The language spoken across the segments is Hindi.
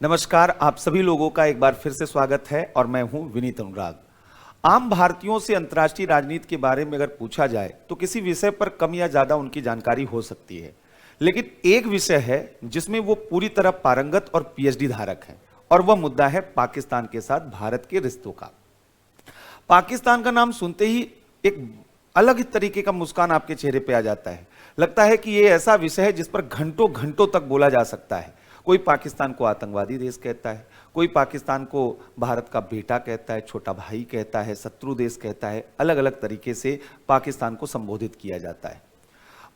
नमस्कार, आप सभी लोगों का एक बार फिर से स्वागत है और मैं हूं विनीत अनुराग। आम भारतीयों से अंतर्राष्ट्रीय राजनीति के बारे में अगर पूछा जाए तो किसी विषय पर कम या ज्यादा उनकी जानकारी हो सकती है, लेकिन एक विषय है जिसमें वो पूरी तरह पारंगत और पीएचडी धारक हैं, और वह मुद्दा है पाकिस्तान के साथ भारत के रिश्तों का। पाकिस्तान का नाम सुनते ही एक अलग ही तरीके का मुस्कान आपके चेहरे पे आ जाता है। लगता है कि ये ऐसा विषय है जिस पर घंटों घंटों तक बोला जा सकता है। कोई पाकिस्तान को आतंकवादी देश कहता है, कोई पाकिस्तान को भारत का बेटा कहता है, छोटा भाई कहता है, शत्रु देश कहता है। अलग अलग तरीके से पाकिस्तान को संबोधित किया जाता है।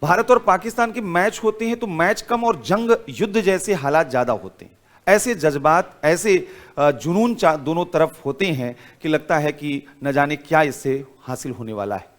भारत और पाकिस्तान के मैच होते हैं तो मैच कम और जंग युद्ध जैसे हालात ज्यादा होते हैं। ऐसे जज्बात, ऐसे जुनून दोनों तरफ होते हैं कि लगता है कि न जाने क्या इससे हासिल होने वाला है।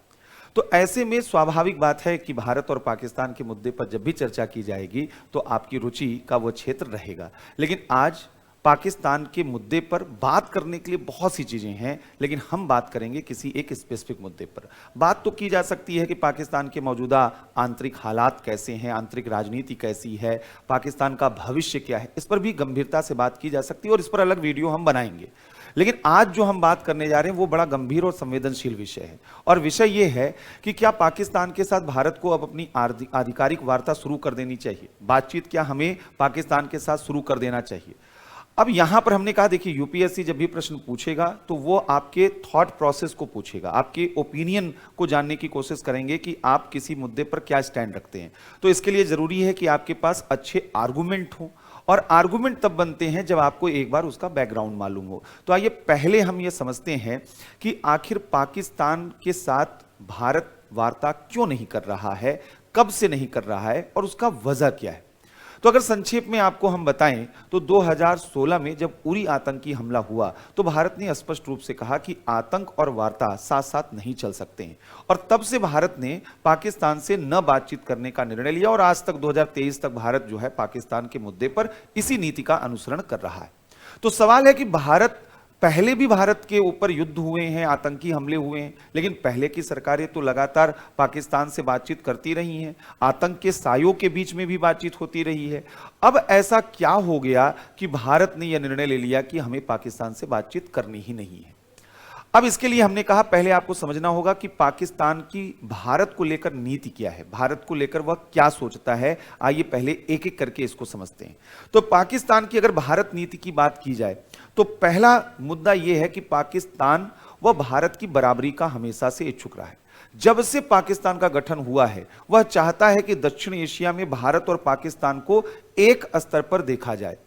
तो ऐसे में स्वाभाविक बात है कि भारत और पाकिस्तान के मुद्दे पर जब भी चर्चा की जाएगी तो आपकी रुचि का वो क्षेत्र रहेगा। लेकिन आज पाकिस्तान के मुद्दे पर बात करने के लिए बहुत सी चीजें हैं, लेकिन हम बात करेंगे किसी एक स्पेसिफिक मुद्दे पर। बात तो की जा सकती है कि पाकिस्तान के मौजूदा आंतरिक हालात कैसे हैं, आंतरिक राजनीति कैसी है, पाकिस्तान का भविष्य क्या है, इस पर भी गंभीरता से बात की जा सकती है और इस पर अलग वीडियो हम बनाएंगे। लेकिन आज जो हम बात करने जा रहे हैं वो बड़ा गंभीर और संवेदनशील विषय है, और विषय ये है कि क्या पाकिस्तान के साथ भारत को अब अपनी आधिकारिक वार्ता शुरू कर देनी चाहिए। बातचीत क्या हमें पाकिस्तान के साथ शुरू कर देना चाहिए। अब यहां पर हमने कहा, देखिए, यूपीएससी जब भी प्रश्न पूछेगा तो वो आपके थॉट प्रोसेस को पूछेगा, आपके ओपिनियन को जानने की कोशिश करेंगे कि आप किसी मुद्दे पर क्या स्टैंड रखते हैं। तो इसके लिए जरूरी है कि आपके पास अच्छे आर्गुमेंट हो, और आर्गुमेंट तब बनते हैं जब आपको एक बार उसका बैकग्राउंड मालूम हो। तो आइए पहले हम ये समझते हैं कि आखिर पाकिस्तान के साथ भारत वार्ता क्यों नहीं कर रहा है, कब से नहीं कर रहा है और उसका वजह क्या है। तो अगर संक्षेप में आपको हम बताएं तो 2016 में जब उरी आतंकी हमला हुआ तो भारत ने स्पष्ट रूप से कहा कि आतंक और वार्ता साथ साथ नहीं चल सकते हैं, और तब से भारत ने पाकिस्तान से न बातचीत करने का निर्णय लिया, और आज तक 2023 तक भारत जो है पाकिस्तान के मुद्दे पर इसी नीति का अनुसरण कर रहा है। तो सवाल है कि पहले भी भारत के ऊपर युद्ध हुए हैं, आतंकी हमले हुए हैं, लेकिन पहले की सरकारें तो लगातार पाकिस्तान से बातचीत करती रही हैं, आतंक के सायों के बीच में भी बातचीत होती रही है। अब ऐसा क्या हो गया कि भारत ने यह निर्णय ले लिया कि हमें पाकिस्तान से बातचीत करनी ही नहीं है। अब इसके लिए हमने कहा, पहले आपको समझना होगा कि पाकिस्तान की भारत को लेकर नीति क्या है, भारत को लेकर वह क्या सोचता है। आइए पहले एक एक करके इसको समझते हैं। तो पाकिस्तान की अगर भारत नीति की बात की जाए तो पहला मुद्दा यह है कि पाकिस्तान वह भारत की बराबरी का हमेशा से इच्छुक रहा है। जब से पाकिस्तान का गठन हुआ है वह चाहता है कि दक्षिण एशिया में भारत और पाकिस्तान को एक स्तर पर देखा जाए।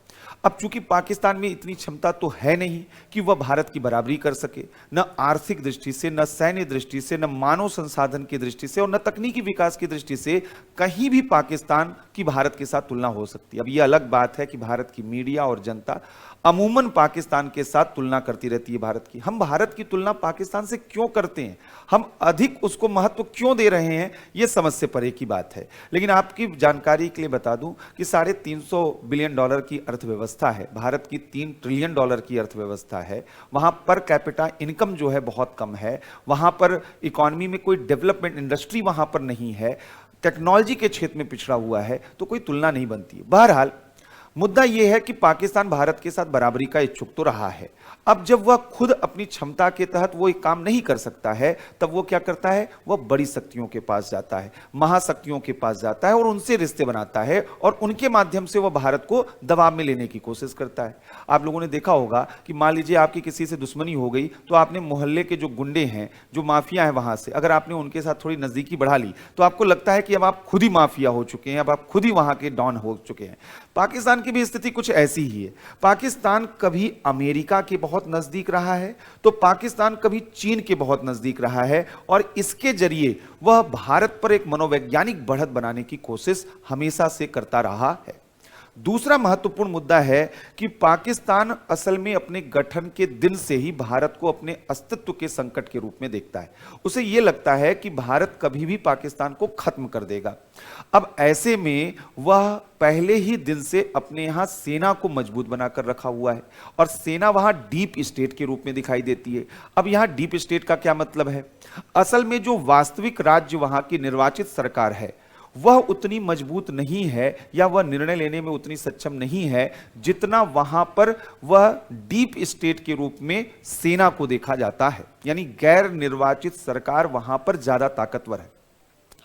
अब चूंकि पाकिस्तान में इतनी क्षमता तो है नहीं कि वह भारत की बराबरी कर सके, न आर्थिक दृष्टि से, न सैन्य दृष्टि से, न मानव संसाधन की दृष्टि से, और न तकनीकी विकास की दृष्टि से कहीं भी पाकिस्तान की भारत के साथ तुलना हो सकती है। अब यह अलग बात है कि भारत की मीडिया और जनता अमूमन पाकिस्तान के साथ तुलना करती रहती है भारत की। हम भारत की तुलना पाकिस्तान से क्यों करते हैं, हम अधिक उसको महत्व क्यों दे रहे हैं, यह समझ से परे की बात है। लेकिन आपकी जानकारी के लिए बता दूं कि $350 बिलियन की अर्थव्यवस्था है, भारत की $3 ट्रिलियन की अर्थव्यवस्था है। वहां पर कैपिटा इनकम जो है बहुत कम है, वहां पर इकोनॉमी में कोई डेवलपमेंट इंडस्ट्री वहां पर नहीं है, टेक्नोलॉजी के क्षेत्र में पिछड़ा हुआ है, तो कोई तुलना नहीं बनती है। बहरहाल मुद्दा यह है कि पाकिस्तान भारत के साथ बराबरी का इच्छुक तो रहा है। अब जब वह खुद अपनी क्षमता के तहत वो एक काम नहीं कर सकता है, तब वो क्या करता है, वह बड़ी शक्तियों के पास जाता है, महाशक्तियों के पास जाता है और उनसे रिश्ते बनाता है, और उनके माध्यम से वह भारत को दबाव में लेने की कोशिश करता है। आप लोगों ने देखा होगा कि मान लीजिए आपकी किसी से दुश्मनी हो गई तो आपने मोहल्ले के जो गुंडे हैं, जो माफिया हैं, वहां से अगर आपने उनके साथ थोड़ी नजदीकी बढ़ा ली तो आपको लगता है कि अब आप खुद ही माफिया हो चुके हैं, अब आप खुद ही वहां के डॉन हो चुके हैं। पाकिस्तान की भी स्थिति कुछ ऐसी ही है। पाकिस्तान कभी अमेरिका के बहुत नजदीक रहा है तो पाकिस्तान कभी चीन के बहुत नजदीक रहा है, और इसके जरिए वह भारत पर एक मनोवैज्ञानिक बढ़त बनाने की कोशिश हमेशा से करता रहा है। दूसरा महत्वपूर्ण मुद्दा है कि पाकिस्तान असल में अपने गठन के दिन से ही भारत को अपने अस्तित्व के संकट के रूप में देखता है। उसे यह लगता है कि भारत कभी भी पाकिस्तान को खत्म कर देगा। अब ऐसे में वह पहले ही दिन से अपने यहां सेना को मजबूत बनाकर रखा हुआ है, और सेना वहां डीप स्टेट के रूप में दिखाई देती है। अब यहां डीप स्टेट का क्या मतलब है? असल में जो वास्तविक राज्य वहां की निर्वाचित सरकार है वह उतनी मजबूत नहीं है या वह निर्णय लेने में उतनी सक्षम नहीं है जितना वहां पर वह डीप स्टेट के रूप में सेना को देखा जाता है। यानी गैर निर्वाचित सरकार वहां पर ज्यादा ताकतवर है।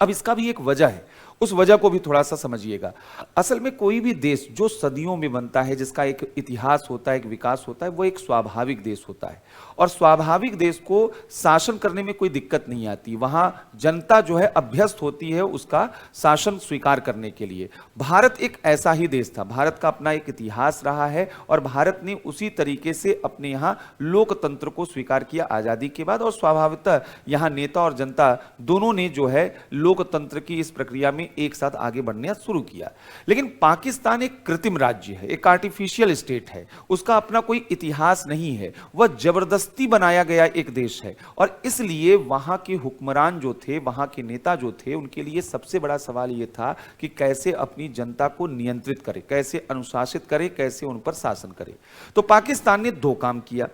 अब इसका भी एक वजह है, उस वजह को भी थोड़ा सा समझिएगा। असल में कोई भी देश जो सदियों में बनता है, जिसका एक इतिहास होता है, एक विकास होता है, वो एक स्वाभाविक देश होता है। और स्वाभाविक देश को शासन करने में कोई दिक्कत नहीं आती। वहां जनता जो है अभ्यस्त होती है उसका शासन स्वीकार करने के लिए। भारत एक ऐसा ही देश था। भारत का अपना एक इतिहास रहा है और भारत ने उसी तरीके से अपने यहाँ लोकतंत्र को स्वीकार किया आजादी के बाद। और स्वाभाविकतः यहाँ नेता और जनता दोनों ने जो है लोकतंत्र की इस प्रक्रिया में एक साथ आगे बढ़ने शुरू किया। लेकिन पाकिस्तान एक कृत्रिम राज्य है, एक आर्टिफिशियल स्टेट है। उसका अपना कोई इतिहास नहीं है, वह जबरदस्ती बनाया गया एक देश है। और इसलिए वहां के हुक्मरान जो थे, वहां के नेता जो थे, उनके लिए सबसे बड़ा सवाल यह था कि कैसे अपनी जनता को नियंत्रित करे, कैसे अनुशासित करे, कैसे उन पर शासन करे। तो पाकिस्तान ने दो काम किया।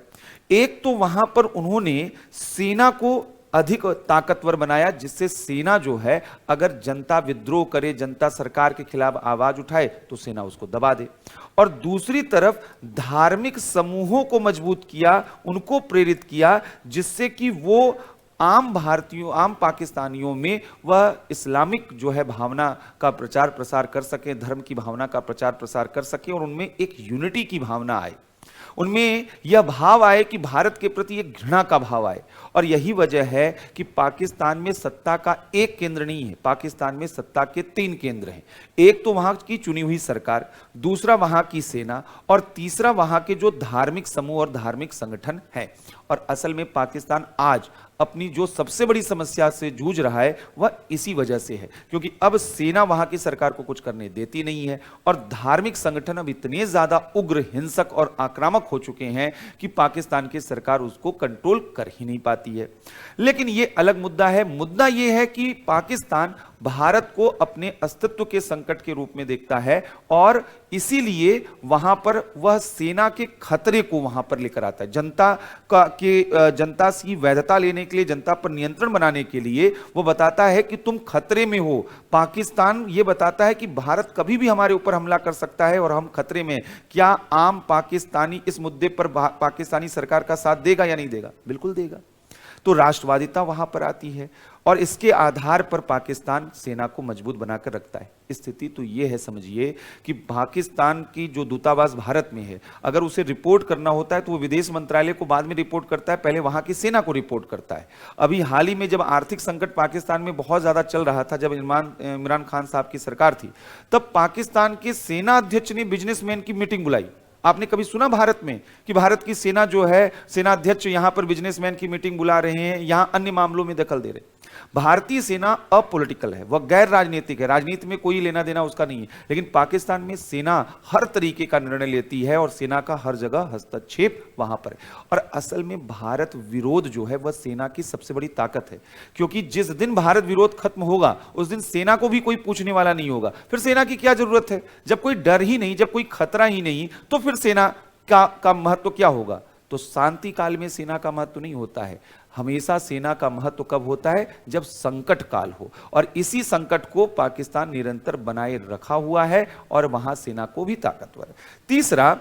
एक तो वहां पर उन्होंने सेना को अधिक ताकतवर बनाया, जिससे सेना जो है अगर जनता विद्रोह करे, जनता सरकार के खिलाफ आवाज उठाए तो सेना उसको दबा दे। और दूसरी तरफ धार्मिक समूहों को मजबूत किया, उनको प्रेरित किया, जिससे कि वो आम भारतीयों, आम पाकिस्तानियों में वह इस्लामिक जो है भावना का प्रचार प्रसार कर सके, धर्म की भावना का प्रचार प्रसार कर सके और उनमें एक यूनिटी की भावना आए, उनमें यह भाव आए कि भारत के प्रति एक घृणा का भाव आए। और यही वजह है कि पाकिस्तान में सत्ता का एक केंद्र नहीं है, पाकिस्तान में सत्ता के 3 केंद्र हैं। एक तो वहां की चुनी हुई सरकार, दूसरा वहां की सेना और तीसरा वहां के जो धार्मिक समूह और धार्मिक संगठन हैं। और असल में पाकिस्तान आज अपनी जो सबसे बड़ी समस्या से जूझ रहा है वह इसी वजह से है, क्योंकि अब सेना वहां की सरकार को कुछ करने देती नहीं है और धार्मिक संगठन अब इतने ज्यादा उग्र, हिंसक और आक्रामक हो चुके हैं कि पाकिस्तान की सरकार उसको कंट्रोल कर ही नहीं पाती है। लेकिन यह अलग मुद्दा है। मुद्दा यह है कि पाकिस्तान भारत को अपने अस्तित्व के संकट के रूप में देखता है और इसीलिए वहां पर वह सेना के खतरे को वहां पर लेकर आता है। जनता की वैधता लेने के लिए, जनता पर नियंत्रण बनाने के लिए वो बताता है कि तुम खतरे में हो। पाकिस्तान ये बताता है कि भारत कभी भी हमारे ऊपर हमला कर सकता है और हम खतरे में। क्या आम पाकिस्तानी इस मुद्दे पर पाकिस्तानी सरकार का साथ देगा या नहीं देगा? बिल्कुल देगा। तो राष्ट्रवादिता वहां पर आती है और इसके आधार पर पाकिस्तान सेना को मजबूत बनाकर रखता है। स्थिति तो यह है, समझिए कि पाकिस्तान की जो दूतावास भारत में है, अगर उसे रिपोर्ट करना होता है तो वो विदेश मंत्रालय को बाद में रिपोर्ट करता है, पहले वहां की सेना को रिपोर्ट करता है। अभी हाल ही में जब आर्थिक संकट पाकिस्तान में बहुत ज्यादा चल रहा था, जब इमरान खान साहब की सरकार थी, तब पाकिस्तान के सेना अध्यक्ष ने बिजनेसमैन की मीटिंग बुलाई। आपने कभी सुना भारत में कि भारत की सेना जो है, सेना अध्यक्ष यहां पर बिजनेसमैन की मीटिंग बुला रहे हैं, यहां अन्य मामलों में दखल दे रहे हैं? भारतीय सेना अपॉलिटिकल है, वह गैर राजनीतिक है, राजनीति में कोई लेना देना उसका नहीं है। लेकिन पाकिस्तान में सेना हर तरीके का निर्णय लेती है और सेना का हर जगह हस्तक्षेप वहां पर है। और असल में भारत विरोध जो है वह सेना की सबसे बड़ी ताकत है, क्योंकि जिस दिन भारत विरोध खत्म होगा उस दिन सेना को भी कोई पूछने वाला नहीं होगा। फिर सेना की क्या जरूरत है? जब कोई डर ही नहीं, जब कोई खतरा ही नहीं, तो फिर सेना का महत्व क्या होगा? तो शांति काल में सेना का महत्व नहीं होता है। हमेशा सेना का महत्व कब होता है? जब संकट काल हो। और इसी संकट को पाकिस्तान निरंतर बनाए रखा हुआ है और वहां सेना को भी ताकतवर है। तीसरा,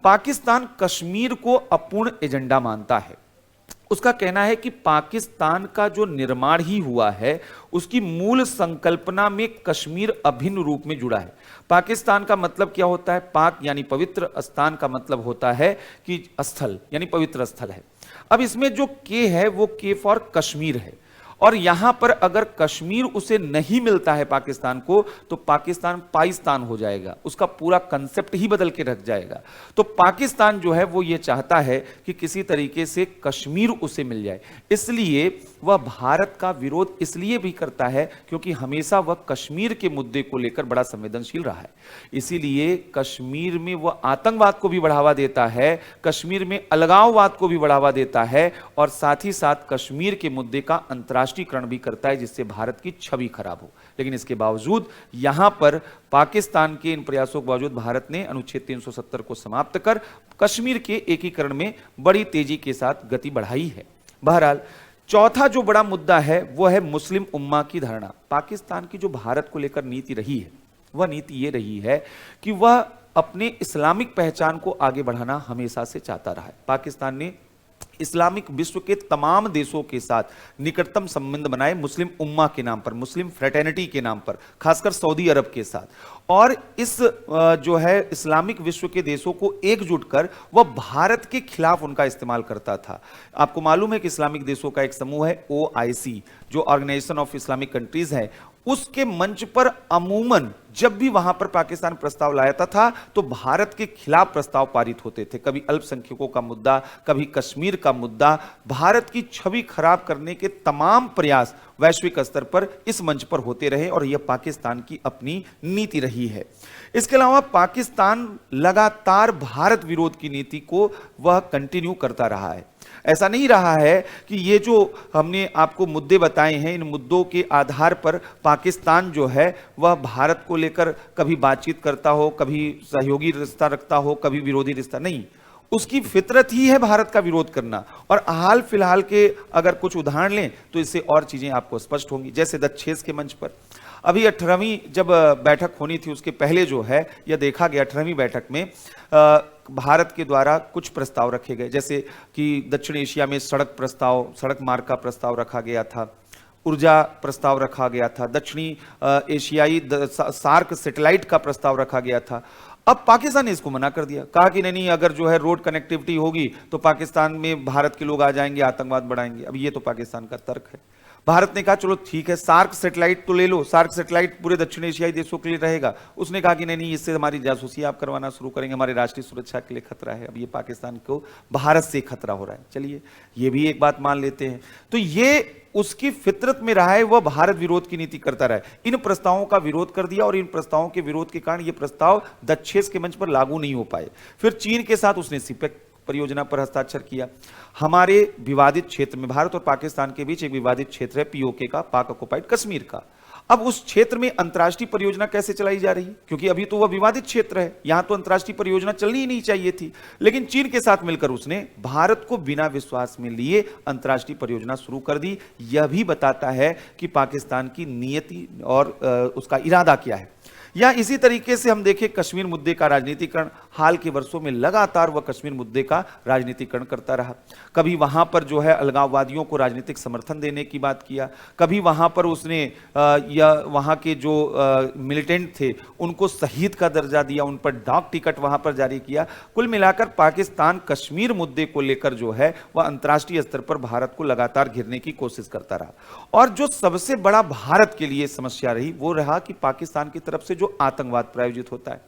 पाकिस्तान कश्मीर को अपूर्ण एजेंडा मानता है। उसका कहना है कि पाकिस्तान का जो निर्माण ही हुआ है उसकी मूल संकल्पना में कश्मीर अभिन्न रूप में जुड़ा है। पाकिस्तान का मतलब क्या होता है? पाक यानी पवित्र, स्थान का मतलब होता है कि स्थल यानी पवित्र स्थल है। अब इसमें जो के है वो के फॉर कश्मीर है और यहां पर अगर कश्मीर उसे नहीं मिलता है पाकिस्तान को तो पाकिस्तान पाकिस्तान हो जाएगा, उसका पूरा कंसेप्ट ही बदल के रख जाएगा। तो पाकिस्तान जो है वो ये चाहता है कि किसी तरीके से कश्मीर उसे मिल जाए। इसलिए वह भारत का विरोध इसलिए भी करता है क्योंकि हमेशा वह कश्मीर के मुद्दे को लेकर बड़ा संवेदनशील रहा है। इसीलिए कश्मीर में वह आतंकवाद को भी बढ़ावा देता है, कश्मीर में अलगाववाद को भी बढ़ावा देता है और साथ ही साथ कश्मीर के मुद्दे का अंतर्राष्ट्रीयकरण भी करता है, जिससे भारत की छवि खराब हो। लेकिन इसके बावजूद यहां पर पाकिस्तान के इन प्रयासों के बावजूद भारत ने अनुच्छेद 370 को समाप्त कर कश्मीर के एकीकरण में बड़ी तेजी के साथ गति बढ़ाई है। बहरहाल चौथा जो बड़ा मुद्दा है वो है मुस्लिम उम्मा की धारणा। पाकिस्तान की जो भारत को लेकर नीति रही है, वह नीति ये रही है कि वह अपने इस्लामिक पहचान को आगे बढ़ाना हमेशा से चाहता रहा है। पाकिस्तान ने इस्लामिक विश्व के तमाम देशों के साथ निकटतम संबंध बनाए मुस्लिम उम्मा के नाम पर, मुस्लिम फ्रेटर्निटी के नाम पर, खासकर सऊदी अरब के साथ। और इस जो है इस्लामिक विश्व के देशों को एकजुट कर वह भारत के खिलाफ उनका इस्तेमाल करता था। आपको मालूम है कि इस्लामिक देशों का एक समूह है OIC, जो ऑर्गेनाइजेशन ऑफ इस्लामिक कंट्रीज है। उसके मंच पर अमूमन जब भी वहां पर पाकिस्तान प्रस्ताव लाया था तो भारत के खिलाफ प्रस्ताव पारित होते थे। कभी अल्पसंख्यकों का मुद्दा, कभी कश्मीर का मुद्दा। भारत की छवि खराब करने के तमाम प्रयास वैश्विक स्तर पर इस मंच पर होते रहे और यह पाकिस्तान की अपनी नीति रही है। इसके अलावा पाकिस्तान लगातार भारत विरोध की नीति को वह कंटिन्यू करता रहा है। ऐसा नहीं रहा है कि ये जो हमने आपको मुद्दे बताए हैं, इन मुद्दों के आधार पर पाकिस्तान जो है वह भारत को लेकर कभी बातचीत करता हो, कभी सहयोगी रिश्ता रखता हो, कभी विरोधी रिश्ता। नहीं, उसकी फितरत ही है भारत का विरोध करना। और हाल फिलहाल के अगर कुछ उदाहरण लें तो इससे और चीजें आपको स्पष्ट होंगी। जैसे दक्षेस के मंच पर अभी 18वीं जब बैठक होनी थी, उसके पहले जो है यह देखा गया 18वीं बैठक में भारत के द्वारा कुछ प्रस्ताव रखे गए, जैसे कि दक्षिण एशिया में सड़क प्रस्ताव, सड़क मार्ग का प्रस्ताव रखा गया था, ऊर्जा प्रस्ताव रखा गया था, दक्षिणी एशियाई सार्क सैटेलाइट का प्रस्ताव रखा गया था। अब पाकिस्तान ने इसको मना कर दिया, कहा कि नहीं, अगर जो है रोड कनेक्टिविटी होगी तो पाकिस्तान में भारत के लोग आ जाएंगे, आतंकवाद बढ़ाएंगे। अब ये तो पाकिस्तान का तर्क है। भारत ने कहा चलो ठीक है, सार्क सैटेलाइट तो ले लो, सार्क सैटेलाइट पूरे दक्षिण एशियाई देशों के लिए रहेगा। उसने कहा कि नहीं, इससे हमारी जासूसी आप करवाना शुरू करेंगे, हमारे राष्ट्रीय सुरक्षा के लिए खतरा है। अब ये पाकिस्तान को भारत से खतरा हो रहा है। चलिए ये भी एक बात मान लेते हैं। तो ये उसकी फितरत में रहा है, वह भारत विरोध की नीति करता रहा है। इन प्रस्तावों का विरोध कर दिया और इन प्रस्तावों के विरोध के कारण ये प्रस्ताव दक्षेस के मंच पर लागू नहीं हो पाए। फिर चीन के साथ उसने सिपेक परियोजना पर हस्ताक्षर किया। हमारे विवादित क्षेत्र में, भारत और पाकिस्तान के बीच एक विवादित क्षेत्र है POK का, पाक ऑक्युपाइड कश्मीर का। अब उस क्षेत्र में अंतर्राष्ट्रीय परियोजना कैसे चलाई जा रही है, क्योंकि अभी तो वह विवादित क्षेत्र है, यहां तो अंतर्राष्ट्रीय परियोजना चलनी ही नहीं चाहिए थी। लेकिन चीन के साथ मिलकर उसने भारत को बिना विश्वास में लिए अंतर्राष्ट्रीय परियोजना शुरू कर दी। यह भी बताता है कि पाकिस्तान की नीयति और उसका इरादा क्या है। या इसी तरीके से हम देखें कश्मीर मुद्दे का राजनीतिकरण, हाल के वर्षों में लगातार वह कश्मीर मुद्दे का राजनीतिकरण करता रहा। कभी वहां पर जो है अलगाववादियों को राजनीतिक समर्थन देने की बात किया, कभी वहां पर उसने या वहां के जो मिलिटेंट थे उनको शहीद का दर्जा दिया, उन पर डाक टिकट वहां पर जारी किया। कुल मिलाकर पाकिस्तान कश्मीर मुद्दे को लेकर जो है वह अंतर्राष्ट्रीय स्तर पर भारत को लगातार घेरने की कोशिश करता रहा। और जो सबसे बड़ा भारत के लिए समस्या रही वो रहा कि पाकिस्तान की तरफ से जो आतंकवाद प्रायोजित होता है।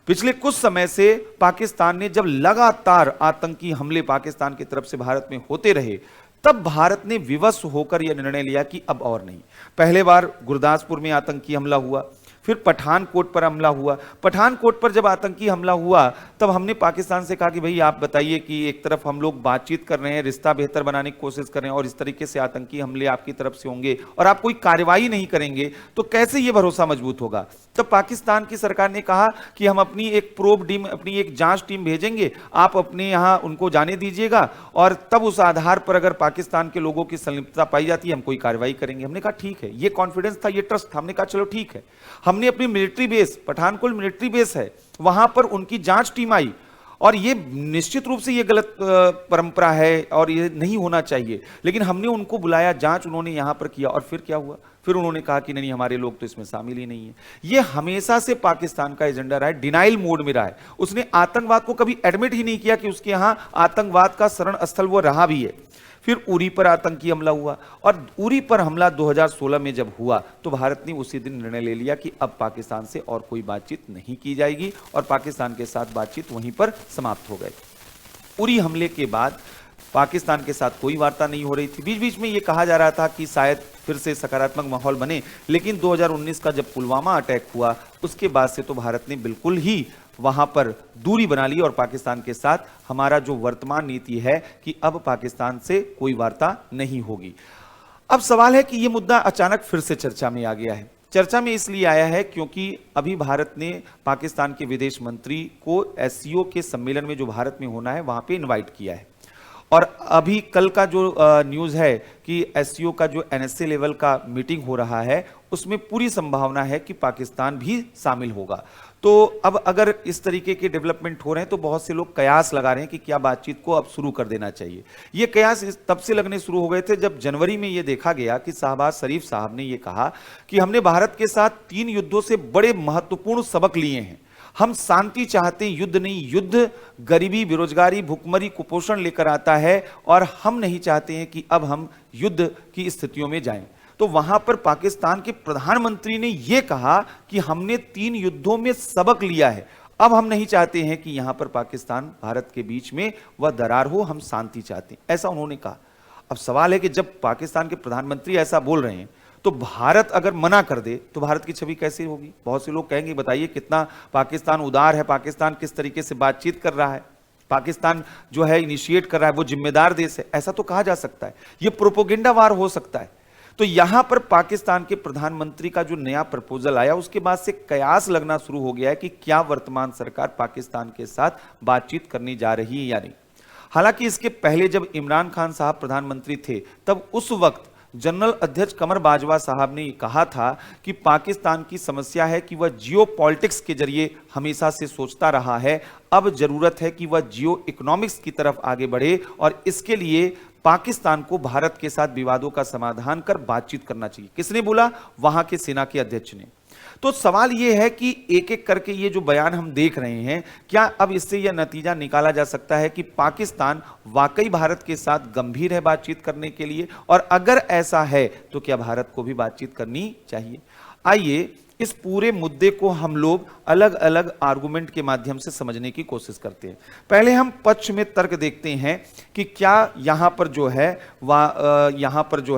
पिछले कुछ समय से पाकिस्तान ने जब लगातार आतंकी हमले पाकिस्तान की तरफ से भारत में होते रहे, तब भारत ने विवश होकर यह निर्णय लिया कि अब और नहीं। पहले बार गुरदासपुर में आतंकी हमला हुआ, फिर पठानकोट पर हमला हुआ। पठानकोट पर जब आतंकी हमला हुआ तब हमने पाकिस्तान से कहा कि भाई आप बताइए कि एक तरफ हम लोग बातचीत कर रहे हैं, रिश्ता बेहतर बनाने की कोशिश कर रहे हैं और इस तरीके से आतंकी हमले आपकी तरफ से होंगे और आप कोई कार्रवाई नहीं करेंगे तो कैसे यह भरोसा मजबूत होगा। तो पाकिस्तान की सरकार ने कहा कि हम अपनी एक प्रोब टीम, अपनी एक जांच टीम भेजेंगे, आप अपने यहां उनको जाने दीजिएगा और तब उस आधार पर अगर पाकिस्तान के लोगों की संलिप्तता पाई जाती है हम कोई कार्रवाई करेंगे। हमने कहा ठीक है, ये कॉन्फिडेंस था, ये ट्रस्ट था। हमने कहा चलो ठीक है। हमने अपनी military base, Pathankot military base है, वहां पर उनकी जांच टीम आई और ये निश्चित रूप से ये गलत परंपरा है और ये नहीं होना चाहिए, लेकिन हमने उनको बुलाया, जांच उन्होंने यहां पर किया और फिर क्या हुआ, फिर उन्होंने कहा कि नहीं हमारे लोग तो इसमें शामिल ही नहीं है। ये हमेशा से पाकिस्तान का एजेंडा रहा है, डिनाइल मोड में रहा है। उसने आतंकवाद को कभी एडमिट ही नहीं किया कि उसके यहां आतंकवाद का शरण स्थल वो रहा भी है। फिर उरी पर आतंकी हमला हुआ और उरी पर हमला 2016 में जब हुआ तो भारत ने उसी दिन निर्णय ले लिया कि अब पाकिस्तान से और कोई बातचीत नहीं की जाएगी और पाकिस्तान के साथ बातचीत वहीं पर समाप्त हो गई। उरी हमले के बाद पाकिस्तान के साथ कोई वार्ता नहीं हो रही थी। बीच बीच में यह कहा जा रहा था कि शायद फिर से सकारात्मक माहौल बने, लेकिन 2019 का जब पुलवामा अटैक हुआ उसके बाद से तो भारत ने बिल्कुल ही वहां पर दूरी बना ली और पाकिस्तान के साथ हमारा जो वर्तमान नीति है कि अब पाकिस्तान से कोई वार्ता नहीं होगी। अब सवाल है कि यह मुद्दा अचानक फिर से चर्चा में आ गया है। चर्चा में इसलिए आया है क्योंकि अभी भारत ने पाकिस्तान के विदेश मंत्री को SCO के सम्मेलन में जो भारत में होना है वहां पे इनवाइट किया है और अभी कल का जो न्यूज़ है कि एससीओ का जो एनएसए लेवल का मीटिंग हो रहा है, उसमें पूरी संभावना है कि पाकिस्तान भी शामिल होगा। तो अब अगर इस तरीके के डेवलपमेंट हो रहे हैं तो बहुत से लोग कयास लगा रहे हैं कि क्या बातचीत को अब शुरू कर देना चाहिए। ये कयास तब से लगने शुरू हो गए थे जब जनवरी में ये देखा गया कि शाहबाज शरीफ साहब ने ये कहा कि हमने भारत के साथ 3 युद्धों से बड़े महत्वपूर्ण सबक लिए हैं। हम शांति चाहते हैं, युद्ध नहीं। युद्ध गरीबी, बेरोजगारी, भुखमरी, कुपोषण लेकर आता है और हम नहीं चाहते हैं कि अब हम युद्ध की स्थितियों में जाएं। तो वहां पर पाकिस्तान के प्रधानमंत्री ने यह कहा कि हमने 3 युद्धों में सबक लिया है, अब हम नहीं चाहते हैं कि यहां पर पाकिस्तान भारत के बीच में वह दरार हो, हम शांति चाहते हैं, ऐसा उन्होंने कहा। अब सवाल है कि जब पाकिस्तान के प्रधानमंत्री ऐसा बोल रहे हैं तो भारत अगर मना कर दे तो भारत की छवि कैसी होगी? बहुत से लोग कहेंगे बताइए कितना पाकिस्तान उदार है, पाकिस्तान किस तरीके से बातचीत कर रहा है, पाकिस्तान जो है इनिशिएट कर रहा है, वो जिम्मेदार देश है, ऐसा तो कहा जा सकता है। यह प्रोपोगेंडा वार हो सकता है। तो यहां पर पाकिस्तान के प्रधानमंत्री का जो नया प्रपोजल आया उसके बाद से कयास लगना शुरू हो गया है कि क्या वर्तमान सरकार पाकिस्तान के साथ बातचीत करने जा रही है या नहीं। हालांकि इसके पहले जब इमरान खान साहब प्रधानमंत्री थे तब उस वक्त जनरल अध्यक्ष कमर बाजवा साहब ने कहा था कि पाकिस्तान की समस्या है कि वह जियो पॉलिटिक्स के जरिए हमेशा से सोचता रहा है, अब जरूरत है कि वह जियो इकोनॉमिक्स की तरफ आगे बढ़े और इसके लिए पाकिस्तान को भारत के साथ विवादों का समाधान कर बातचीत करना चाहिए। किसने बोला? वहां के सेना के अध्यक्ष ने। तो सवाल यह है कि एक एक करके ये जो बयान हम देख रहे हैं, क्या अब इससे यह नतीजा निकाला जा सकता है कि पाकिस्तान वाकई भारत के साथ गंभीर है बातचीत करने के लिए? और अगर ऐसा है तो क्या भारत को भी बातचीत करनी चाहिए? आइए इस पूरे मुद्दे को हम लोग अलग अलग आर्गुमेंट के माध्यम से समझने की कोशिश करते हैं। पहले हम पक्ष में तर्क देखते हैं कि क्या यहां पर जो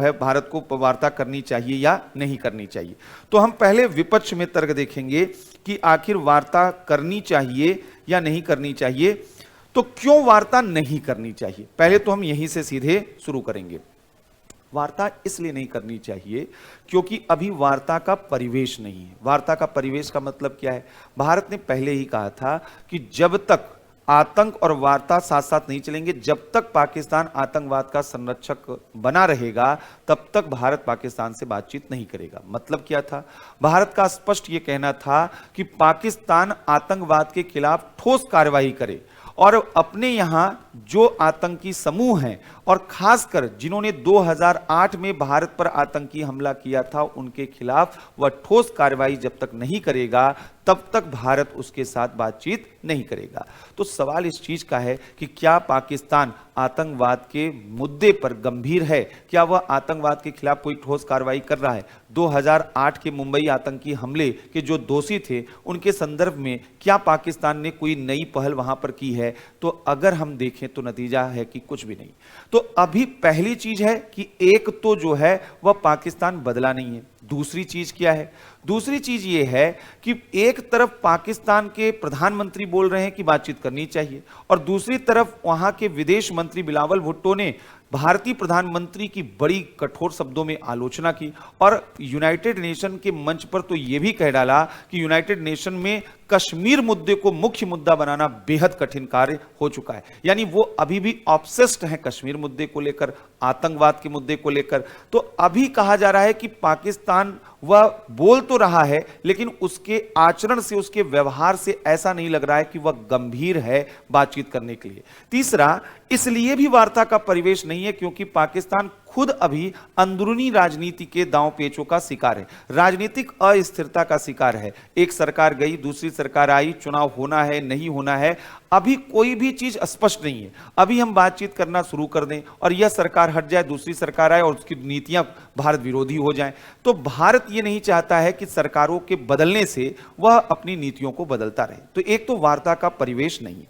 है भारत को वार्ता करनी चाहिए या नहीं करनी चाहिए। तो हम पहले विपक्ष में तर्क देखेंगे कि आखिर वार्ता करनी चाहिए या नहीं करनी चाहिए। तो क्यों वार्ता नहीं करनी चाहिए, पहले तो हम यहीं से सीधे शुरू करेंगे। वार्ता इसलिए नहीं करनी चाहिए क्योंकि अभी वार्ता का परिवेश नहीं है। वार्ता का परिवेश का मतलब क्या है? भारत ने पहले ही कहा था कि जब तक आतंक और वार्ता साथ साथ नहीं चलेंगे, जब तक पाकिस्तान आतंकवाद का संरक्षक बना रहेगा, तब तक भारत पाकिस्तान से बातचीत नहीं करेगा। मतलब क्या था? भारत का स्पष्ट यह कहना था कि पाकिस्तान आतंकवाद के खिलाफ ठोस कार्रवाई करे और अपने यहां जो आतंकी समूह हैं और खासकर जिन्होंने 2008 में भारत पर आतंकी हमला किया था उनके खिलाफ वह ठोस कार्रवाई जब तक नहीं करेगा तब तक भारत उसके साथ बातचीत नहीं करेगा। तो सवाल इस चीज का है कि क्या पाकिस्तान आतंकवाद के मुद्दे पर गंभीर है? क्या वह आतंकवाद के खिलाफ कोई ठोस कार्रवाई कर रहा है? 2008 के मुंबई आतंकी हमले के जो दोषी थे उनके संदर्भ में क्या पाकिस्तान ने कोई नई पहल वहां पर की है? तो अगर हम देखें तो नतीजा है कि कुछ भी नहीं। तो अभी पहली चीज है कि एक तो जो है वह पाकिस्तान बदला नहीं है। दूसरी चीज क्या है? दूसरी चीज यह है कि एक तरफ पाकिस्तान के प्रधानमंत्री बोल रहे हैं कि बातचीत करनी चाहिए और दूसरी तरफ वहां के विदेश मंत्री बिलावल भुट्टो ने भारतीय प्रधानमंत्री की बड़ी कठोर शब्दों में आलोचना की और यूनाइटेड नेशन के मंच पर तो यह भी कह डाला कि यूनाइटेड नेशन में कश्मीर मुद्दे को मुख्य मुद्दा बनाना बेहद कठिन कार्य हो चुका है। यानी वो अभी भी ऑब्सेस्ड हैं कश्मीर मुद्दे को लेकर, आतंकवाद के मुद्दे को लेकर। तो अभी कहा जा रहा है कि पाकिस्तान वह बोल तो रहा है लेकिन उसके आचरण से, उसके व्यवहार से ऐसा नहीं लग रहा है कि वह गंभीर है बातचीत करने के लिए। तीसरा, इसलिए भी वार्ता का परिवेश नहीं है क्योंकि पाकिस्तान खुद अभी अंदरूनी राजनीति के दांव पेचों का शिकार है, राजनीतिक अस्थिरता का शिकार है। एक सरकार गई, दूसरी सरकार आई, चुनाव होना है नहीं होना है, अभी कोई भी चीज स्पष्ट नहीं है। अभी हम बातचीत करना शुरू कर दें और यह सरकार हट जाए, दूसरी सरकार आए और उसकी नीतियां भारत विरोधी हो जाएं, तो भारत यह नहीं चाहता है कि सरकारों के बदलने से वह अपनी नीतियों को बदलता रहे। तो एक तो वार्ता का परिवेश नहीं है।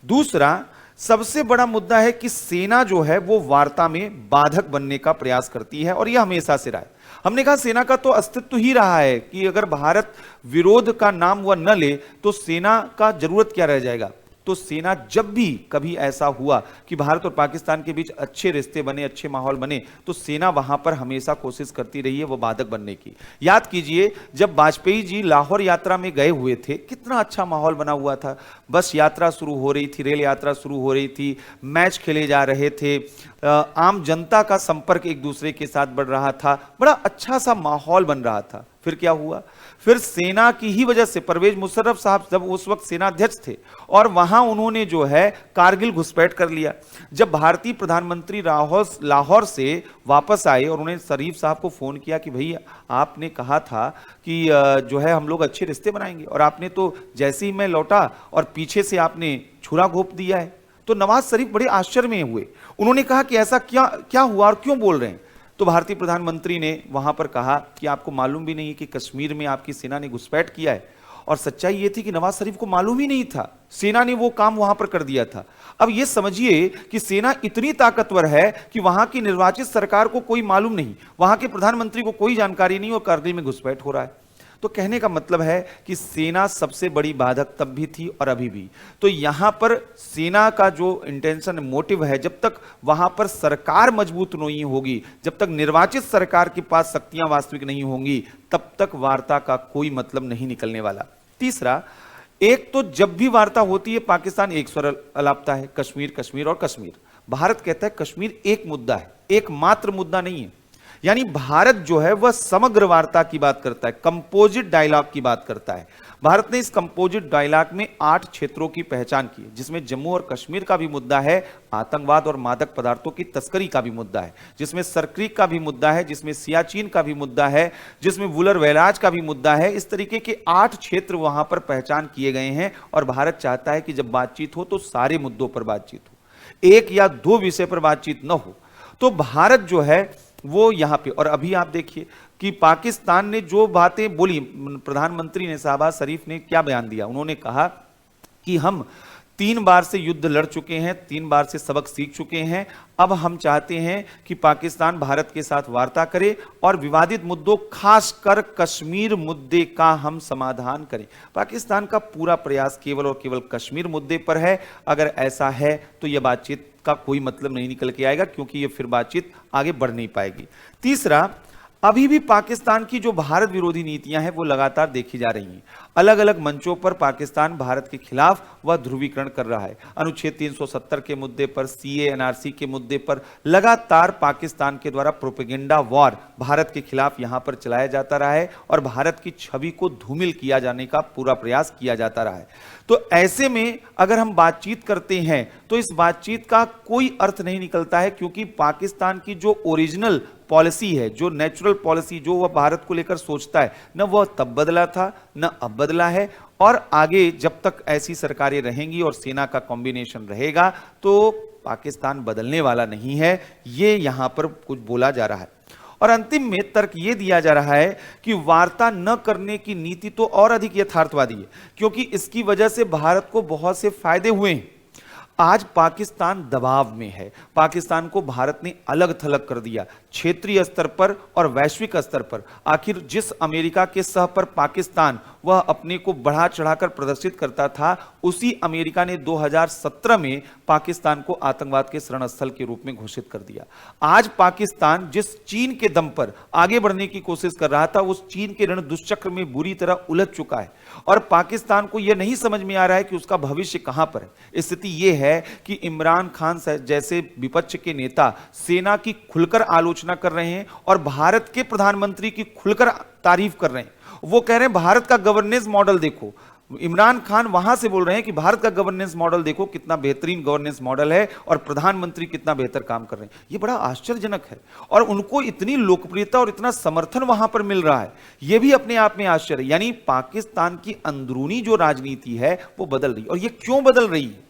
दूसरा, सबसे बड़ा मुद्दा है कि सेना जो है वो वार्ता में बाधक बनने का प्रयास करती है और यह हमेशा से रहा है। हमने कहा सेना का तो अस्तित्व ही रहा है कि अगर भारत विरोध का नाम वह न ले तो सेना का जरूरत क्या रह जाएगा। तो सेना जब भी कभी ऐसा हुआ कि भारत और पाकिस्तान के बीच अच्छे रिश्ते बने, अच्छे माहौल बने, तो सेना वहां पर हमेशा कोशिश करती रही है वो बाधक बनने की। याद कीजिए जब वाजपेयी जी लाहौर यात्रा में गए हुए थे, कितना अच्छा माहौल बना हुआ था। बस यात्रा शुरू हो रही थी, रेल यात्रा शुरू हो रही थी, मैच खेले जा रहे थे, आम जनता का संपर्क एक दूसरे के साथ बढ़ रहा था, बड़ा अच्छा सा माहौल बन रहा था। फिर क्या हुआ? फिर सेना की ही वजह से परवेज मुशर्रफ साहब जब उस वक्त सेनाध्यक्ष थे और वहां उन्होंने जो है कारगिल घुसपैठ कर लिया। जब भारतीय प्रधानमंत्री लाहौर से वापस आए और उन्होंने शरीफ साहब को फोन किया कि भैया आपने कहा था कि जो है हम लोग अच्छे रिश्ते बनाएंगे, और आपने तो जैसे ही मैं लौटा और पीछे से आपने छुरा घोंप दिया है। तो नवाज शरीफ बड़े आश्चर्य में हुए। उन्होंने कहा कि ऐसा क्या क्या हुआ और क्यों बोल रहे हैं? तो भारतीय प्रधानमंत्री ने वहां पर कहा कि आपको मालूम भी नहीं कि कश्मीर में आपकी सेना ने घुसपैठ किया है। और सच्चाई यह थी कि नवाज शरीफ को मालूम ही नहीं था, सेना ने वो काम वहां पर कर दिया था। अब ये समझिए कि सेना इतनी ताकतवर है कि वहां की निर्वाचित सरकार को कोई मालूम नहीं, वहां के प्रधानमंत्री को कोई जानकारी नहीं और कारगिल में घुसपैठ हो रहा है। तो कहने का मतलब है कि सेना सबसे बड़ी बाधक तब भी थी और अभी भी। तो यहां पर सेना का जो इंटेंशन मोटिव है, जब तक वहां पर सरकार मजबूत नहीं होगी, जब तक निर्वाचित सरकार के पास शक्तियां वास्तविक नहीं होंगी, तब तक वार्ता का कोई मतलब नहीं निकलने वाला। तीसरा, एक तो जब भी वार्ता होती है पाकिस्तान एक स्वर अलापता है, कश्मीर कश्मीर और कश्मीर। भारत कहता है कश्मीर एक मुद्दा है, एकमात्र मुद्दा नहीं है। यानी भारत जो है वह समग्र वार्ता की बात करता है, कंपोजिट डायलॉग की बात करता है। भारत ने इस कंपोजिट डायलॉग में 8 क्षेत्रों की पहचान की, जिसमें जम्मू और कश्मीर का भी मुद्दा है, आतंकवाद और मादक पदार्थों की तस्करी का भी मुद्दा है, जिसमें सरक्रीक का भी मुद्दा है, जिसमें सियाचिन का भी मुद्दा है, जिसमें वुलर वैराज का भी मुद्दा है। इस तरीके के 8 क्षेत्र वहां पर पहचान किए गए हैं और भारत चाहता है कि जब बातचीत हो तो सारे मुद्दों पर बातचीत हो, एक या दो विषय पर बातचीत न हो। तो भारत जो है वो यहां पे, और अभी आप देखिए कि पाकिस्तान ने जो बातें बोली, प्रधानमंत्री ने शहबाज शरीफ ने क्या बयान दिया। उन्होंने कहा कि हम 3 बार से युद्ध लड़ चुके हैं, 3 बार से सबक सीख चुके हैं, अब हम चाहते हैं कि पाकिस्तान भारत के साथ वार्ता करे और विवादित मुद्दों खासकर कश्मीर मुद्दे का हम समाधान करें। पाकिस्तान का पूरा प्रयास केवल और केवल कश्मीर मुद्दे पर है। अगर ऐसा है तो यह बातचीत का कोई मतलब नहीं निकल के आएगा, क्योंकि यह फिर बातचीत आगे बढ़ नहीं पाएगी। तीसरा, अभी भी पाकिस्तान की जो भारत विरोधी नीतियां हैं वो लगातार देखी जा रही हैं। अलग अलग मंचों पर पाकिस्तान भारत के खिलाफ वह ध्रुवीकरण कर रहा है। अनुच्छेद 370 के मुद्दे पर, सीए एनआरसी के मुद्दे पर लगातार पाकिस्तान के द्वारा प्रोपेगेंडा वॉर भारत के खिलाफ यहां पर चलाया जाता रहा है और भारत की छवि को धूमिल किया जाने का पूरा प्रयास किया जाता रहा है। तो ऐसे में अगर हम बातचीत करते हैं तो इस बातचीत का कोई अर्थ नहीं निकलता है, क्योंकि पाकिस्तान की जो ओरिजिनल पॉलिसी है, जो नेचुरल पॉलिसी जो वह भारत को लेकर सोचता है, न वह तब बदला था न अब बदला है। और आगे जब तक ऐसी सरकारें रहेंगी और सेना का कॉम्बिनेशन रहेगा तो पाकिस्तान बदलने वाला नहीं है, ये यहां पर कुछ बोला जा रहा है। और अंतिम में तर्क यह दिया जा रहा है कि वार्ता न करने की नीति तो और अधिक यथार्थवादी है, क्योंकि इसकी वजह से भारत को बहुत से फायदे हुए हैं। आज पाकिस्तान दबाव में है, पाकिस्तान को भारत ने अलग थलग कर दिया क्षेत्रीय स्तर पर और वैश्विक स्तर पर। आखिर जिस अमेरिका के सह पर पाकिस्तान वह अपने को बढ़ा चढ़ाकर प्रदर्शित करता था, उसी अमेरिका ने 2017 में पाकिस्तान को आतंकवाद के शरण स्थल के रूप में घोषित कर दिया। आज पाकिस्तान जिस चीन के दम पर आगे बढ़ने की कोशिश कर रहा था, उस चीन के रण दुष्चक्र में बुरी तरह उलझ चुका है और पाकिस्तान को यह नहीं समझ में आ रहा है कि उसका भविष्य कहां पर है। स्थिति यह है कि इमरान खान जैसे विपक्ष के नेता सेना की खुलकर आलोचना कर रहे हैं और भारत के प्रधानमंत्री की खुलकर तारीफ कर रहे हैं। वो कह रहे हैं भारत का गवर्नेंस मॉडल देखो। इमरान खान वहां से बोल रहे हैं कि भारत का गवर्नेंस मॉडल देखो, कितना बेहतरीन गवर्नेंस मॉडल है और प्रधानमंत्री कितना बेहतर काम कर रहे हैं। ये बड़ा आश्चर्यजनक है और उनको इतनी लोकप्रियता और इतना समर्थन वहां पर मिल रहा है, यह भी अपने आप में आश्चर्य। यानी पाकिस्तान की अंदरूनी जो राजनीति है वो बदल रही है। और ये क्यों बदल रही है?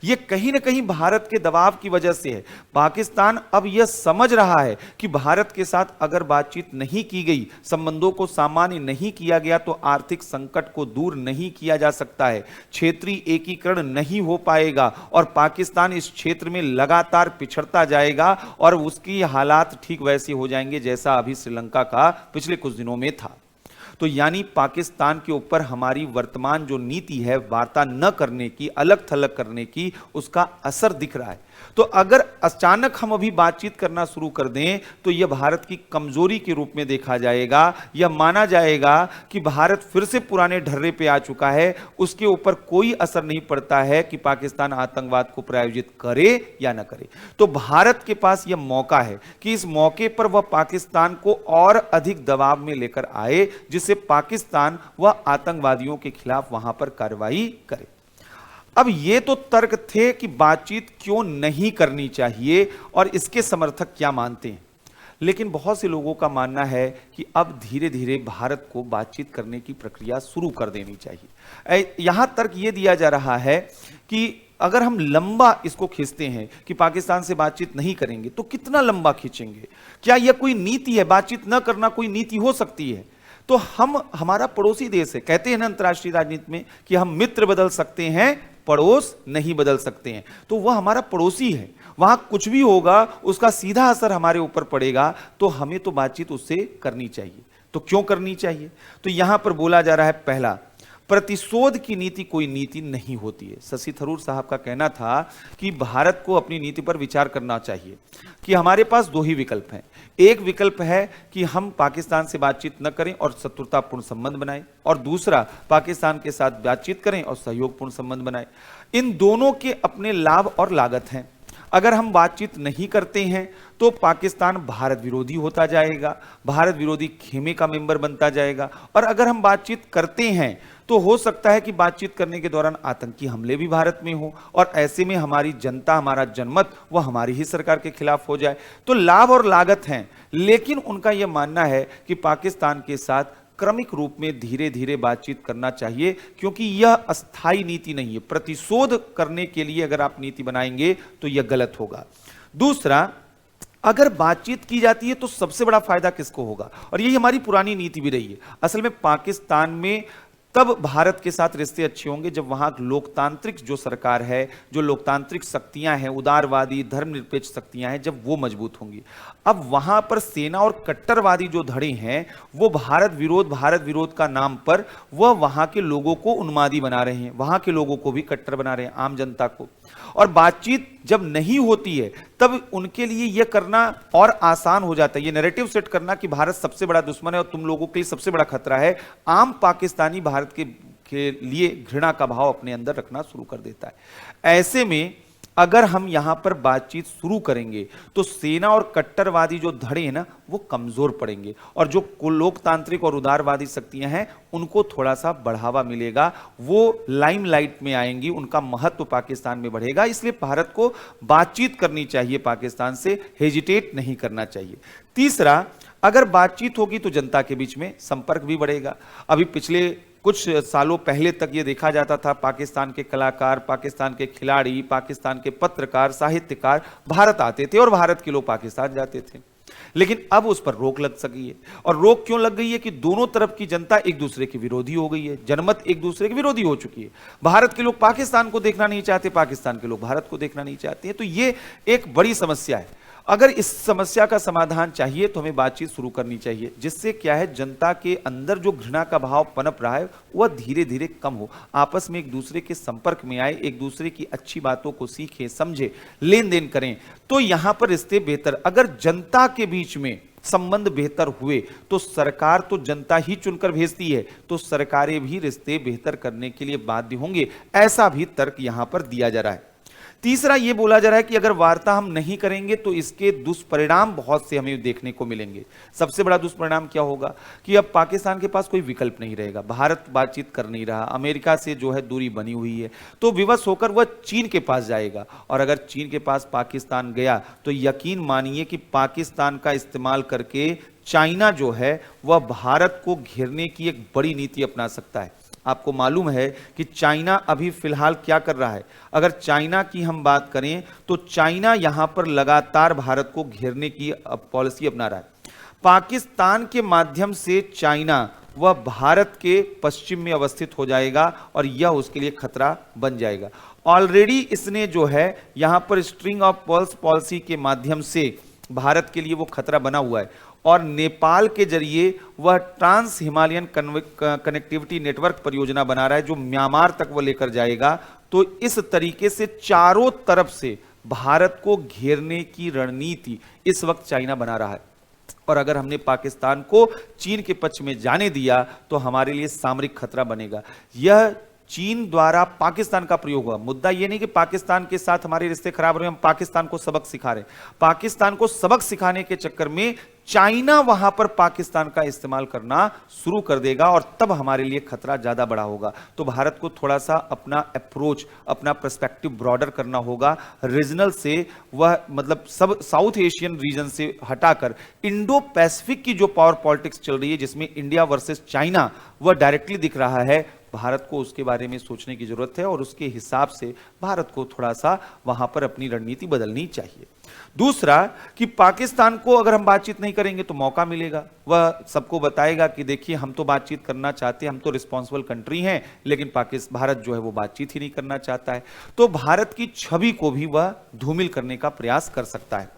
ये कहीं ना कहीं भारत के दबाव की वजह से है। पाकिस्तान अब यह समझ रहा है कि भारत के साथ अगर बातचीत नहीं की गई, संबंधों को सामान्य नहीं किया गया, तो आर्थिक संकट को दूर नहीं किया जा सकता है, क्षेत्रीय एकीकरण नहीं हो पाएगा और पाकिस्तान इस क्षेत्र में लगातार पिछड़ता जाएगा और उसकी हालात ठीक वैसे हो जाएंगे जैसा अभी श्रीलंका का पिछले कुछ दिनों में था। तो यानी पाकिस्तान के ऊपर हमारी वर्तमान जो नीति है वार्ता न करने की, अलग थलग करने की, उसका असर दिख रहा है। तो अगर अचानक हम अभी बातचीत करना शुरू कर दें तो यह भारत की कमजोरी के रूप में देखा जाएगा। यह माना जाएगा कि भारत फिर से पुराने ढर्रे पे आ चुका है, उसके ऊपर कोई असर नहीं पड़ता है कि पाकिस्तान आतंकवाद को प्रायोजित करे या ना करे। तो भारत के पास यह मौका है कि इस मौके पर वह पाकिस्तान को और अधिक दबाव में लेकर आए, जिससे पाकिस्तान वह आतंकवादियों के खिलाफ वहां पर कार्रवाई करे। अब ये तो तर्क थे कि बातचीत क्यों नहीं करनी चाहिए और इसके समर्थक क्या मानते हैं। लेकिन बहुत से लोगों का मानना है कि अब धीरे धीरे भारत को बातचीत करने की प्रक्रिया शुरू कर देनी चाहिए। यहां तर्क यह दिया जा रहा है कि अगर हम लंबा इसको खींचते हैं कि पाकिस्तान से बातचीत नहीं करेंगे तो कितना लंबा खींचेंगे? क्या यह कोई नीति है? बातचीत न करना कोई नीति हो सकती है? तो हमारा पड़ोसी देश है, कहते हैं ना अंतर्राष्ट्रीय राजनीति में कि हम मित्र बदल सकते हैं, पड़ोस नहीं बदल सकते हैं। तो वह हमारा पड़ोसी है, वहां कुछ भी होगा उसका सीधा असर हमारे ऊपर पड़ेगा, तो हमें तो बातचीत उससे करनी चाहिए। तो क्यों करनी चाहिए? तो यहां पर बोला जा रहा है, पहला, प्रतिशोध की नीति कोई नीति नहीं होती है। शशि थरूर साहब का कहना था कि भारत को अपनी नीति पर विचार करना चाहिए कि हमारे पास दो ही विकल्प हैं। एक विकल्प है कि हम पाकिस्तान से बातचीत न करें और शत्रुतापूर्ण संबंध बनाएं, और दूसरा पाकिस्तान के साथ बातचीत करें और सहयोगपूर्ण संबंध बनाएं। इन दोनों के अपने लाभ और लागत हैं। अगर हम बातचीत नहीं करते हैं तो पाकिस्तान भारत विरोधी होता जाएगा, भारत विरोधी खेमे का मेंबर बनता जाएगा। और अगर हम बातचीत करते हैं तो हो सकता है कि बातचीत करने के दौरान आतंकी हमले भी भारत में हो, और ऐसे में हमारी जनता, हमारा जनमत वह हमारी ही सरकार के खिलाफ हो जाए। तो लाभ और लागत हैं, लेकिन उनका यह मानना है कि पाकिस्तान के साथ क्रमिक रूप में धीरे धीरे बातचीत करना चाहिए, क्योंकि यह अस्थायी नीति नहीं है। प्रतिशोध करने के लिए अगर आप नीति बनाएंगे तो यह गलत होगा। दूसरा, अगर बातचीत की जाती है तो सबसे बड़ा फायदा किसको होगा? और यही हमारी पुरानी नीति भी रही है। असल में पाकिस्तान में तब भारत के साथ रिश्ते अच्छे होंगे जब वहां लोकतांत्रिक जो सरकार है, जो लोकतांत्रिक शक्तियां हैं, उदारवादी धर्मनिरपेक्ष शक्तियां हैं, जब वो मजबूत होंगी। अब वहां पर सेना और कट्टरवादी जो धड़े हैं वो भारत विरोध का नाम पर वह वहां के लोगों को उन्मादी बना रहे हैं, वहां के लोगों को भी कट्टर बना रहे हैं, आम जनता को। और बातचीत जब नहीं होती है तब उनके लिए यह करना और आसान हो जाता है, ये नैरेटिव सेट करना कि भारत सबसे बड़ा दुश्मन है और तुम लोगों के लिए सबसे बड़ा खतरा है। आम पाकिस्तानी भारत के लिए घृणा का भाव अपने अंदर रखना शुरू कर देता है। ऐसे में अगर हम यहां पर बातचीत शुरू करेंगे तो सेना और कट्टरवादी जो धड़े हैं ना वो कमजोर पड़ेंगे, और जो लोकतांत्रिक और उदारवादी शक्तियां हैं उनको थोड़ा सा बढ़ावा मिलेगा, वो लाइमलाइट में आएंगी, उनका महत्व पाकिस्तान में बढ़ेगा। इसलिए भारत को बातचीत करनी चाहिए, पाकिस्तान से हेजिटेट नहीं करना चाहिए। तीसरा, अगर बातचीत होगी तो जनता के बीच में संपर्क भी बढ़ेगा। अभी पिछले कुछ सालों पहले तक ये देखा जाता था पाकिस्तान के कलाकार, पाकिस्तान के खिलाड़ी, पाकिस्तान के पत्रकार, साहित्यकार भारत आते थे और भारत के लोग पाकिस्तान जाते थे। लेकिन अब उस पर रोक लग सकी है। और रोक क्यों लग गई है? कि दोनों तरफ की जनता एक दूसरे की विरोधी हो गई है, जनमत एक दूसरे की विरोधी हो चुकी है। भारत के लोग पाकिस्तान को देखना नहीं चाहते, पाकिस्तान के लोग भारत को देखना नहीं चाहते हैं। तो ये एक बड़ी समस्या है। अगर इस समस्या का समाधान चाहिए तो हमें बातचीत शुरू करनी चाहिए, जिससे क्या है, जनता के अंदर जो घृणा का भाव पनप रहा है वह धीरे धीरे कम हो, आपस में एक दूसरे के संपर्क में आए, एक दूसरे की अच्छी बातों को सीखें, समझे, लेन देन करें, तो यहां पर रिश्ते बेहतर। अगर जनता के बीच में संबंध बेहतर हुए तो सरकार तो जनता ही चुनकर भेजती है, तो सरकारें भी रिश्ते बेहतर करने के लिए बाध्य होंगे। ऐसा भी तर्क यहां पर दिया जा रहा है। तीसरा, यह बोला जा रहा है कि अगर वार्ता हम नहीं करेंगे तो इसके दुष्परिणाम बहुत से हमें देखने को मिलेंगे। सबसे बड़ा दुष्परिणाम क्या होगा? कि अब पाकिस्तान के पास कोई विकल्प नहीं रहेगा, भारत बातचीत कर नहीं रहा, अमेरिका से जो है दूरी बनी हुई है, तो विवश होकर वह चीन के पास जाएगा। और अगर चीन के पास पाकिस्तान गया तो यकीन मानिए कि पाकिस्तान का इस्तेमाल करके चाइना जो है वह भारत को घेरने की एक बड़ी नीति अपना सकता है। आपको मालूम है कि चाइना अभी फिलहाल क्या कर रहा है? अगर चाइना की हम बात करें तो चाइना यहां पर लगातार भारत को घेरने की पॉलिसी अपना रहा है। पाकिस्तान के माध्यम से चाइना वह भारत के पश्चिम में अवस्थित हो जाएगा और यह उसके लिए खतरा बन जाएगा। ऑलरेडी इसने जो है यहां पर स्ट्रिंग ऑफ पर्ल्स पॉलिसी के माध्यम से भारत के लिए वो खतरा बना हुआ है। और नेपाल के जरिए वह ट्रांस हिमालयन कनेक्टिविटी नेटवर्क परियोजना बना रहा है, जो म्यांमार तक वह लेकर जाएगा। तो इस तरीके से चारों तरफ से भारत को घेरने की रणनीति इस वक्त चाइना बना रहा है। और अगर हमने पाकिस्तान को चीन के पक्ष में जाने दिया तो हमारे लिए सामरिक खतरा बनेगा। यह चीन द्वारा पाकिस्तान का प्रयोग हुआ। मुद्दा यह नहीं कि पाकिस्तान के साथ हमारे रिश्ते खराब रहे, हम पाकिस्तान को सबक सिखा रहे हैं। पाकिस्तान को सबक सिखाने के चक्कर में चाइना वहां पर पाकिस्तान का इस्तेमाल करना शुरू कर देगा और तब हमारे लिए खतरा ज्यादा बड़ा होगा। तो भारत को थोड़ा सा अपना अप्रोच, अपना पर्सपेक्टिव ब्रॉडर करना होगा। रीजनल से वह मतलब सब साउथ एशियन रीजन से हटाकर इंडो पैसिफिक की जो पावर पॉलिटिक्स चल रही है, जिसमें इंडिया वर्सेस चाइना वह डायरेक्टली दिख रहा है, भारत को उसके बारे में सोचने की जरूरत है और उसके हिसाब से भारत को थोड़ा सा वहां पर अपनी रणनीति बदलनी चाहिए। दूसरा कि पाकिस्तान को अगर हम बातचीत नहीं करेंगे तो मौका मिलेगा, वह सबको बताएगा कि देखिए हम तो बातचीत करना चाहते हैं, हम तो रिस्पॉन्सिबल कंट्री हैं, लेकिन पाकिस्तान भारत जो है वो बातचीत ही नहीं करना चाहता है। तो भारत की छवि को भी वह धूमिल करने का प्रयास कर सकता है।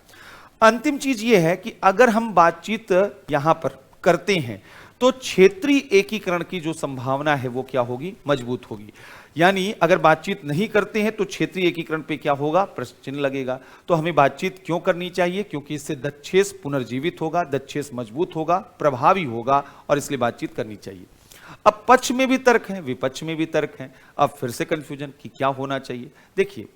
अंतिम चीज यह है कि अगर हम बातचीत यहां पर करते हैं तो क्षेत्रीय एकीकरण की जो संभावना है वो क्या होगी, मजबूत होगी। यानी अगर बातचीत नहीं करते हैं तो क्षेत्रीय एकीकरण पे क्या होगा, प्रश्न चिन्ह लगेगा। तो हमें बातचीत क्यों करनी चाहिए, क्योंकि इससे दक्षेस पुनर्जीवित होगा, दक्षेस मजबूत होगा, प्रभावी होगा और इसलिए बातचीत करनी चाहिए। अब पक्ष में भी तर्क हैं, विपक्ष में भी तर्क हैं। अब फिर से कंफ्यूजन कि क्या होना चाहिए। देखिए,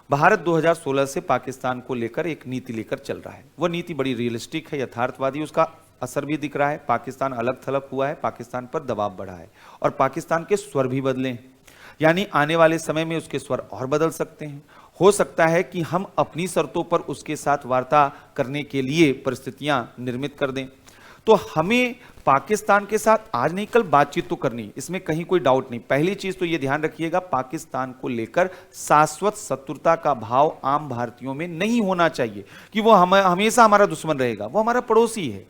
भारत 2016 से पाकिस्तान को लेकर एक नीति लेकर चल रहा है। वह नीति बड़ी रियलिस्टिक है, यथार्थवादी, उसका असर भी दिख रहा है। पाकिस्तान अलग थलग हुआ है, पाकिस्तान पर दबाव बढ़ा है और पाकिस्तान के स्वर भी बदले हैं। यानी आने वाले समय में उसके स्वर और बदल सकते हैं। हो सकता है कि हम अपनी शर्तों पर उसके साथ वार्ता करने के लिए परिस्थितियां निर्मित कर दें। तो हमें पाकिस्तान के साथ आज नहीं कल बातचीत तो करनी, इसमें कहीं कोई डाउट नहीं। पहली चीज तो यह ध्यान रखिएगा, पाकिस्तान को लेकर शाश्वत शत्रुता का भाव आम भारतीयों में नहीं होना चाहिए कि वो हमेशा हमारा दुश्मन रहेगा। वो हमारा पड़ोसी है।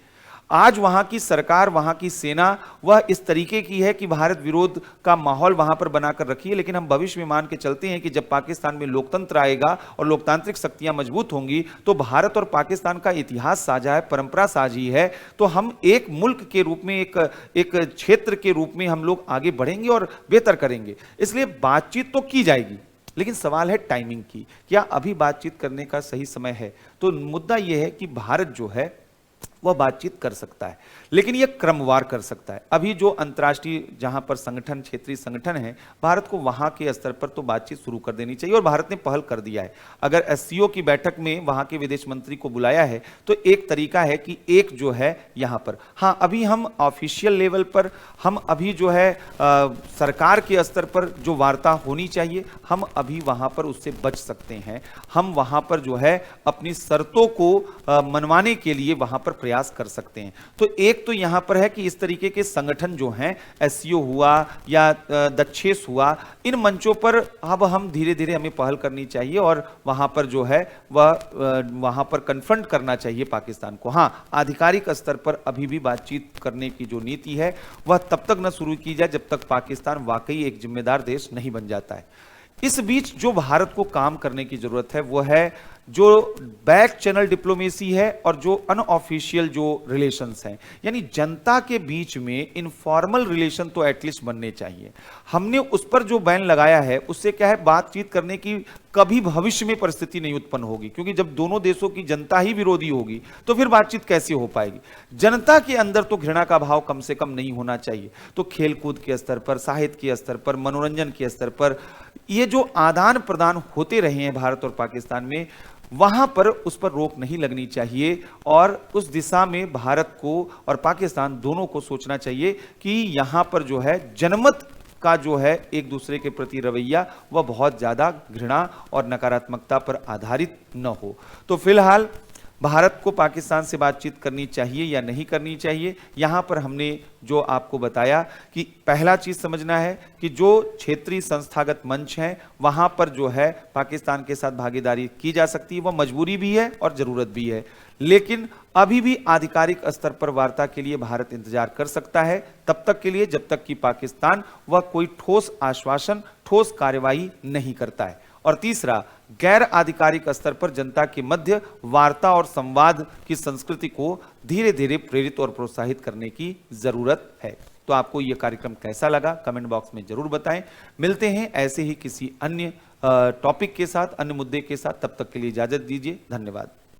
आज वहां की सरकार, वहां की सेना वह इस तरीके की है कि भारत विरोध का माहौल वहां पर बनाकर रखी है। लेकिन हम भविष्य में मान के चलते हैं कि जब पाकिस्तान में लोकतंत्र आएगा और लोकतांत्रिक शक्तियां मजबूत होंगी तो भारत और पाकिस्तान का इतिहास साझा है, परंपरा साझी है। तो हम एक मुल्क के रूप में, एक क्षेत्र के रूप में हम लोग आगे बढ़ेंगे और बेहतर करेंगे। इसलिए बातचीत तो की जाएगी, लेकिन सवाल है टाइमिंग की। क्या अभी बातचीत करने का सही समय है? तो मुद्दा यह है कि भारत जो है वह बातचीत कर सकता है, लेकिन यह क्रमवार कर सकता है। अभी जो अंतर्राष्ट्रीय जहां पर संगठन, क्षेत्रीय संगठन है, भारत को वहां के स्तर पर तो बातचीत शुरू कर देनी चाहिए और भारत ने पहल कर दिया है। अगर एससीओ की बैठक में वहां के विदेश मंत्री को बुलाया है तो एक तरीका है कि एक जो है यहां पर, हाँ अभी हम ऑफिशियल लेवल पर, हम अभी जो है सरकार के स्तर पर जो वार्ता होनी चाहिए, हम अभी वहां पर उससे बच सकते हैं। हम वहां पर जो है अपनी शर्तों को मनवाने के लिए वहां पर प्रयास कर सकते हैं। तो एक तो यहां पर है कि इस तरीके के संगठन जो हैं, एससीओ हुआ या दक्षेस हुआ, इन मंचों पर अब हम धीरे धीरे हमें पहल करनी चाहिए और वहां पर जो है वहां पर कन्फ्रंट करना चाहिए पाकिस्तान को। हां, आधिकारिक स्तर पर अभी भी बातचीत करने की जो नीति है वह तब तक न शुरू की जाए जब तक पाकिस्तान वाकई एक जिम्मेदार देश नहीं बन जाता है। इस बीच जो भारत को काम करने की जरूरत है वो है जो बैक चैनल डिप्लोमेसी है और जो अनऑफिशियल जो रिलेशंस हैं, यानी जनता के बीच में इनफॉर्मल रिलेशन तो एटलीस्ट बनने चाहिए। हमने उस पर जो बैन लगाया है उससे क्या है, बातचीत करने की कभी भविष्य में परिस्थिति नहीं उत्पन्न होगी, क्योंकि जब दोनों देशों की जनता ही विरोधी होगी तो फिर बातचीत कैसे हो पाएगी। जनता के अंदर तो घृणा का भाव कम से कम नहीं होना चाहिए। तो खेलकूद के स्तर पर, साहित्य के स्तर पर, मनोरंजन के स्तर पर ये जो आदान प्रदान होते रहे हैं भारत और पाकिस्तान में, वहां पर उस पर रोक नहीं लगनी चाहिए और उस दिशा में भारत को और पाकिस्तान दोनों को सोचना चाहिए कि यहां पर जो है जनमत का जो है एक दूसरे के प्रति रवैया वह बहुत ज्यादा घृणा और नकारात्मकता पर आधारित न हो। तो फिलहाल भारत को पाकिस्तान से बातचीत करनी चाहिए या नहीं करनी चाहिए, यहां पर हमने जो आपको बताया कि पहला चीज समझना है कि जो क्षेत्रीय संस्थागत मंच हैं वहां पर जो है पाकिस्तान के साथ भागीदारी की जा सकती है, वह मजबूरी भी है और जरूरत भी है। लेकिन अभी भी आधिकारिक स्तर पर वार्ता के लिए भारत इंतजार कर सकता है, तब तक के लिए जब तक कि पाकिस्तान वह कोई ठोस आश्वासन, ठोस कार्रवाई नहीं करता है। और तीसरा, गैर आधिकारिक स्तर पर जनता के मध्य वार्ता और संवाद की संस्कृति को धीरे धीरे प्रेरित और प्रोत्साहित करने की जरूरत है। तो आपको यह कार्यक्रम कैसा लगा कमेंट बॉक्स में जरूर बताएं। मिलते हैं ऐसे ही किसी अन्य टॉपिक के साथ, अन्य मुद्दे के साथ। तब तक के लिए इजाजत दीजिए। धन्यवाद।